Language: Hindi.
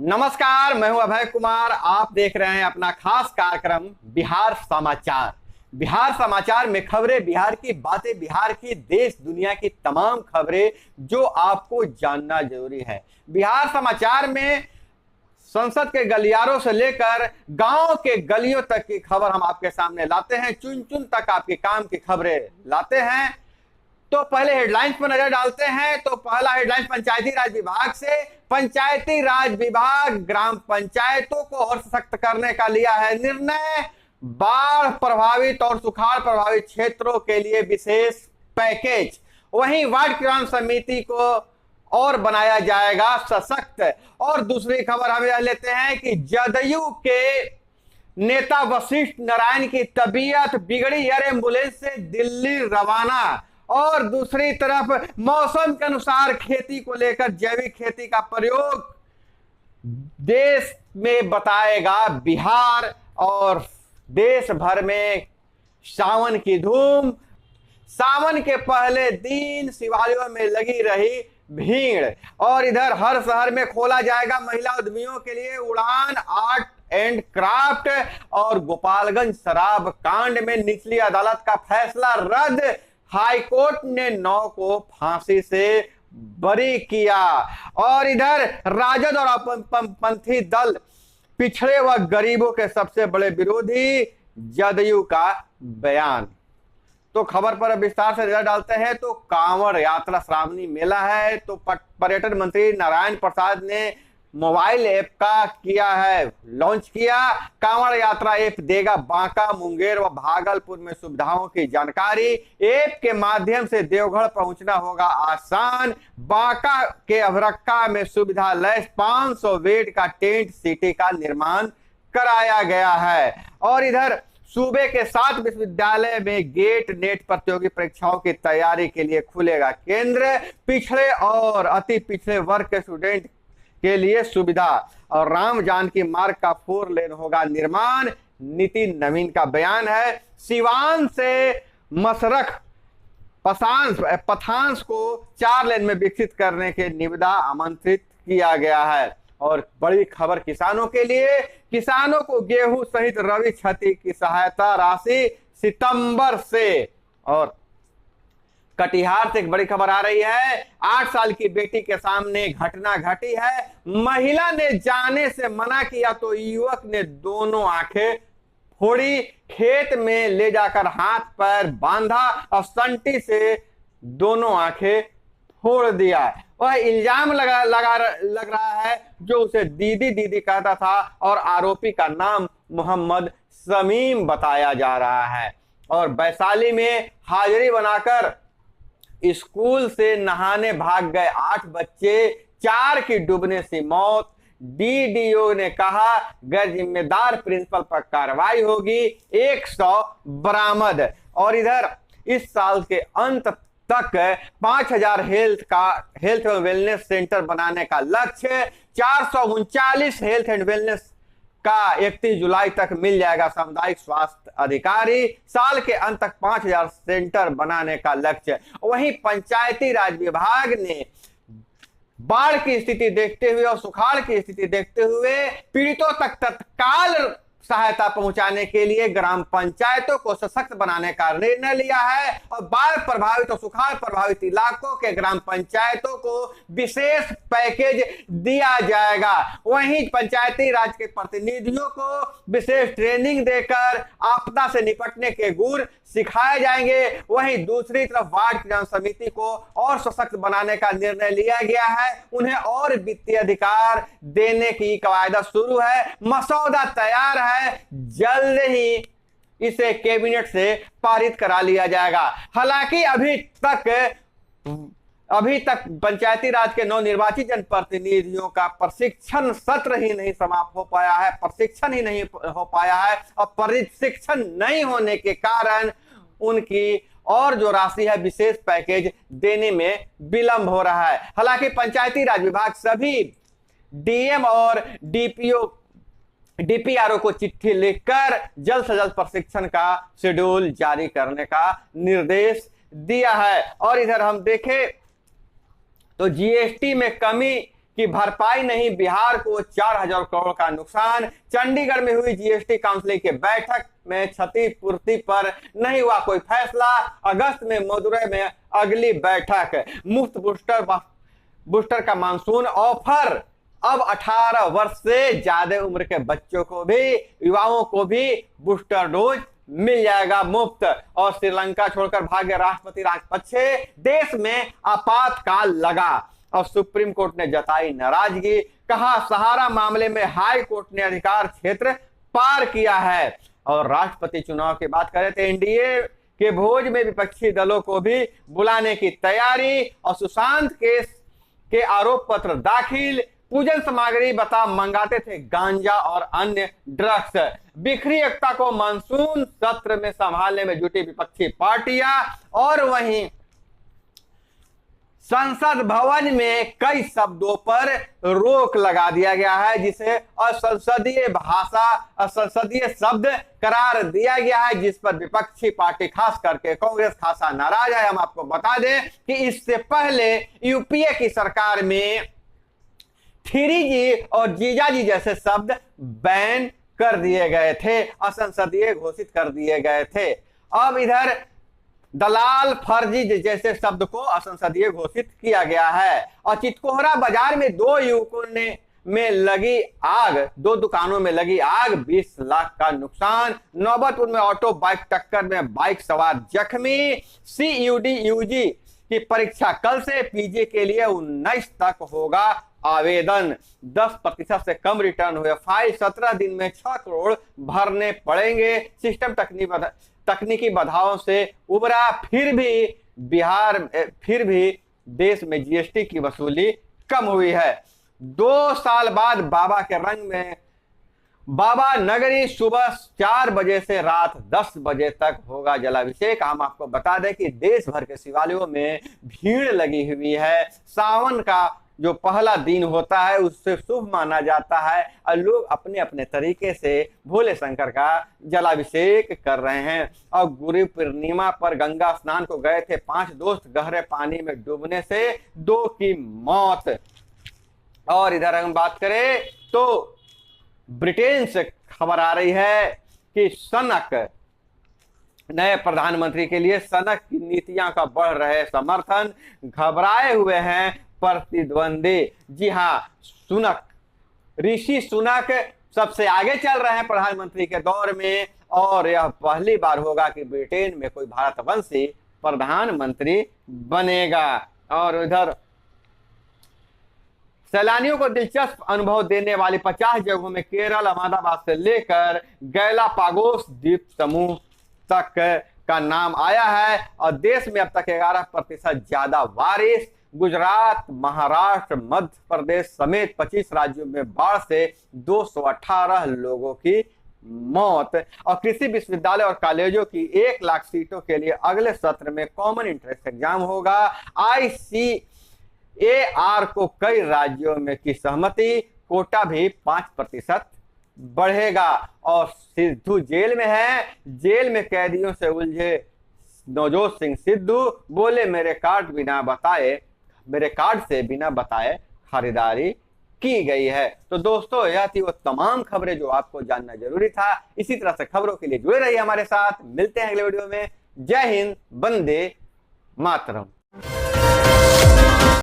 नमस्कार, मैं हूं अभय कुमार। आप देख रहे हैं अपना खास कार्यक्रम बिहार समाचार। बिहार समाचार में खबरें बिहार की, बातें बिहार की, देश दुनिया की तमाम खबरें जो आपको जानना जरूरी है। बिहार समाचार में संसद के गलियारों से लेकर गांव के गलियों तक की खबर हम आपके सामने लाते हैं। चुन चुन तक आपके काम की खबरें लाते हैं। तो पहले हेडलाइंस पर नजर डालते हैं। तो पहला हेडलाइंस पंचायती राज विभाग से। पंचायती राज विभाग ग्राम पंचायतों को और सशक्त करने का लिया है निर्णय। बाढ़ प्रभावित और सुखाड़ प्रभावित क्षेत्रों के लिए विशेष पैकेज। वहीं वार्ड ग्राम समिति को और बनाया जाएगा सशक्त। और दूसरी खबर हम यह लेते हैं कि जदयू के नेता वशिष्ठ नारायण की तबीयत बिगड़ी, एयर एम्बुलेंस से दिल्ली रवाना। और दूसरी तरफ मौसम के अनुसार खेती को लेकर जैविक खेती का प्रयोग देश में बताएगा बिहार। और देश भर में सावन की धूम। सावन के पहले दिन शिवालयों में लगी रही भीड़। और इधर हर शहर में खोला जाएगा महिला उद्यमियों के लिए उड़ान आर्ट एंड क्राफ्ट। और गोपालगंज शराब कांड में निचली अदालत का फैसला रद्द। हाईकोर्ट ने 9 को फांसी से बरी किया। और इधर राजद और अपनपंथी दल पिछड़े व गरीबों के सबसे बड़े विरोधी, जदयू का बयान। तो खबर पर विस्तार से नजर डालते हैं। तो कांवड़ यात्रा श्रावणी मेला है। तो पर्यटन मंत्री नारायण प्रसाद ने मोबाइल ऐप का लॉन्च किया। कांवड़ यात्रा ऐप देगा बांका, मुंगेर व भागलपुर में सुविधाओं की जानकारी। ऐप के माध्यम से देवघर पहुंचना होगा आसान। बांका के अभरक्का में सुविधा लैस 500 बेड का टेंट सिटी का निर्माण कराया गया है। और इधर सूबे के 7 विश्वविद्यालय में गेट नेट प्रतियोगी परीक्षाओं की तैयारी के लिए खुलेगा केंद्र। पिछड़े और अति पिछड़े वर्ग के स्टूडेंट के लिए सुविधा। और राम जानकी मार्ग का 4 लेन होगा निर्माण। नितिन नवीन का बयान है। सिवान से मसरख पथांस को 4 लेन में विकसित करने के निविदा आमंत्रित किया गया है। और बड़ी खबर किसानों के लिए। किसानों को गेहूं सहित रबी क्षति की सहायता राशि सितंबर से। और कटिहार से एक बड़ी खबर आ रही है। 8 साल की बेटी के सामने घटना घटी है। महिला ने जाने से मना किया तो युवक ने दोनों आंखें फोड़ी। खेत में ले जाकर हाथ पैर बांधा और संटी से दोनों आंखें फोड़ दिया। वह इल्जाम लग रहा है जो उसे दीदी दीदी कहता था। और आरोपी का नाम मोहम्मद समीम बताया जा रहा है। और वैशाली में हाजिरी बनाकर स्कूल से नहाने भाग गए 8 बच्चे, 4 की डूबने से मौत। डीडीओ ने कहा गैर जिम्मेदार प्रिंसिपल पर कार्रवाई होगी। 100 बरामद। और इधर इस साल के अंत तक 5000 हेल्थ एंड वेलनेस सेंटर बनाने का लक्ष्य। 439 हेल्थ एंड वेलनेस का 31 जुलाई तक मिल जाएगा सामुदायिक स्वास्थ्य अधिकारी। साल के अंत तक 5000 सेंटर बनाने का लक्ष्य। वहीं पंचायती राज विभाग ने बाढ़ की स्थिति देखते हुए और सुखाड़ की स्थिति देखते हुए पीड़ितों तक तत्काल सहायता पहुंचाने के लिए ग्राम पंचायतों को सशक्त बनाने का निर्णय लिया है। और बाढ़ प्रभावित और सुखाड़ प्रभावित इलाकों के ग्राम पंचायतों को विशेष पैकेज दिया जाएगा। वहीं पंचायती राज के प्रतिनिधियों को विशेष ट्रेनिंग देकर आपदा से निपटने के गुर सिखाए जाएंगे। वहीं दूसरी तरफ वार्ड ग्राम समिति को और सशक्त बनाने का निर्णय लिया गया है। उन्हें और वित्तीय अधिकार देने की कवायद शुरू है। मसौदा तैयार है। जल्द ही इसे कैबिनेट से पारित करा लिया जाएगा। हालांकि अभी तक पंचायती राज के नवनिर्वाचित जनप्रतिनिधियों का प्रशिक्षण सत्र ही नहीं समाप्त हो पाया है। प्रशिक्षण ही नहीं हो पाया है। और प्रशिक्षण नहीं होने के कारण उनकी और जो राशि है विशेष पैकेज देने में विलंब हो रहा है। हालांकि पंचायती राज विभाग सभी डीएम और डीपीआरओ को चिट्ठी लिखकर जल्द से जल्द प्रशिक्षण का शेड्यूल जारी करने का निर्देश दिया है। और इधर हम देखें तो जीएसटी में कमी कि भरपाई नहीं, बिहार को 4,000 करोड़ का नुकसान। चंडीगढ़ में हुई जीएसटी काउंसिल की बैठक में क्षतिपूर्ति पर नहीं हुआ कोई फैसला। अगस्त में मदुरई में अगली बैठक। मुफ्त बूस्टर का मानसून ऑफर। अब 18 वर्ष से ज्यादा उम्र के बच्चों को भी, युवाओं को भी बूस्टर डोज मिल जाएगा मुफ्त। और श्रीलंका छोड़कर भागे राष्ट्रपति राजपक्षे, देश में आपातकाल लगा। और सुप्रीम कोर्ट ने जताई नाराजगी, कहा सहारा मामले में हाई कोर्ट ने अधिकार क्षेत्र पार किया है। और राष्ट्रपति चुनाव की बात करें तो एनडीए के भोज में विपक्षी दलों को भी बुलाने की तैयारी। और सुशांत केस के आरोप पत्र दाखिल। पूजन सामग्री बता मंगाते थे गांजा और अन्य ड्रग्स। बिखरी एकता को मानसून सत्र में संभालने में जुटी विपक्षी पार्टियां। और वहीं संसद भवन में कई शब्दों पर रोक लगा दिया गया है, जिसे असंसदीय भाषा, असंसदीय शब्द करार दिया गया है, जिस पर विपक्षी पार्टी खास करके कांग्रेस खासा नाराज है। हम आपको बता दें कि इससे पहले यूपीए की सरकार में 3G और जीजाजी जैसे शब्द बैन कर दिए गए थे, असंसदीय घोषित कर दिए गए थे। अब इधर दलाल, फर्जी जैसे शब्द को असंसदीय घोषित किया गया है। और चितकोहरा बाजार में 2 युवकों में लगी आग, 2 दुकानों में लगी आग, 20 लाख का नुकसान। नौबतपुर में ऑटो बाइक टक्कर में बाइक सवार जख्मी। CUD UG की परीक्षा कल से, पीजी के लिए 19 तक होगा आवेदन। 10% से कम रिटर्न हुए फाइल, 17 दिन में 6 करोड़ भरने पड़ेंगे। सिस्टम तकनीकी बाधाओं से उबरा, फिर भी देश में जीएसटी की वसूली कम हुई है। 2 साल बाद बाबा के रंग में बाबा नगरी, सुबह 4 बजे से रात 10 बजे तक होगा जलाभिषेक। हम आपको बता दें कि देश भर के शिवालयों में भीड़ लगी हुई है। सावन का जो पहला दिन होता है उससे शुभ माना जाता है और लोग अपने अपने तरीके से भोले शंकर का जलाभिषेक कर रहे हैं। और गुरु पूर्णिमा पर गंगा स्नान को गए थे 5 दोस्त, गहरे पानी में डूबने से 2 की मौत। और इधर हम बात करें तो ब्रिटेन से खबर आ रही है कि सनक, नए प्रधानमंत्री के लिए सनक की नीतियां का बढ़ रहे समर्थन, घबराए हुए हैं प्रतिद्वंदी। जी हां, सुनक, ऋषि सुनक सबसे आगे चल रहे हैं प्रधानमंत्री के दौर में। और यह पहली बार होगा कि ब्रिटेन में कोई भारतवंशी प्रधानमंत्री बनेगा। और इधर सैलानियों को दिलचस्प अनुभव देने वाली 50 जगहों में केरल, अहमदाबाद से लेकर गैलापागोस द्वीप समूह तक का नाम आया है। और देश में अब तक 11% ज्यादा बारिश। गुजरात, महाराष्ट्र, मध्य प्रदेश समेत 25 राज्यों में बाढ़ से 218 लोगों की मौत। और कृषि विश्वविद्यालय और कॉलेजों की 1 लाख सीटों के लिए अगले सत्र में कॉमन एंट्रेंस एग्जाम होगा। ICAR को कई राज्यों में की सहमति, कोटा भी 5% बढ़ेगा। और सिद्धू जेल में है, जेल में कैदियों से उलझे नवजोत सिंह सिद्धू, बोले मेरे कार्ड से बिना बताए खरीदारी की गई है। तो दोस्तों, यह थी वो तमाम खबरें जो आपको जानना जरूरी था। इसी तरह से खबरों के लिए जुड़े रहिए हमारे साथ। मिलते हैं अगले वीडियो में। जय हिंद, वंदे मातरम।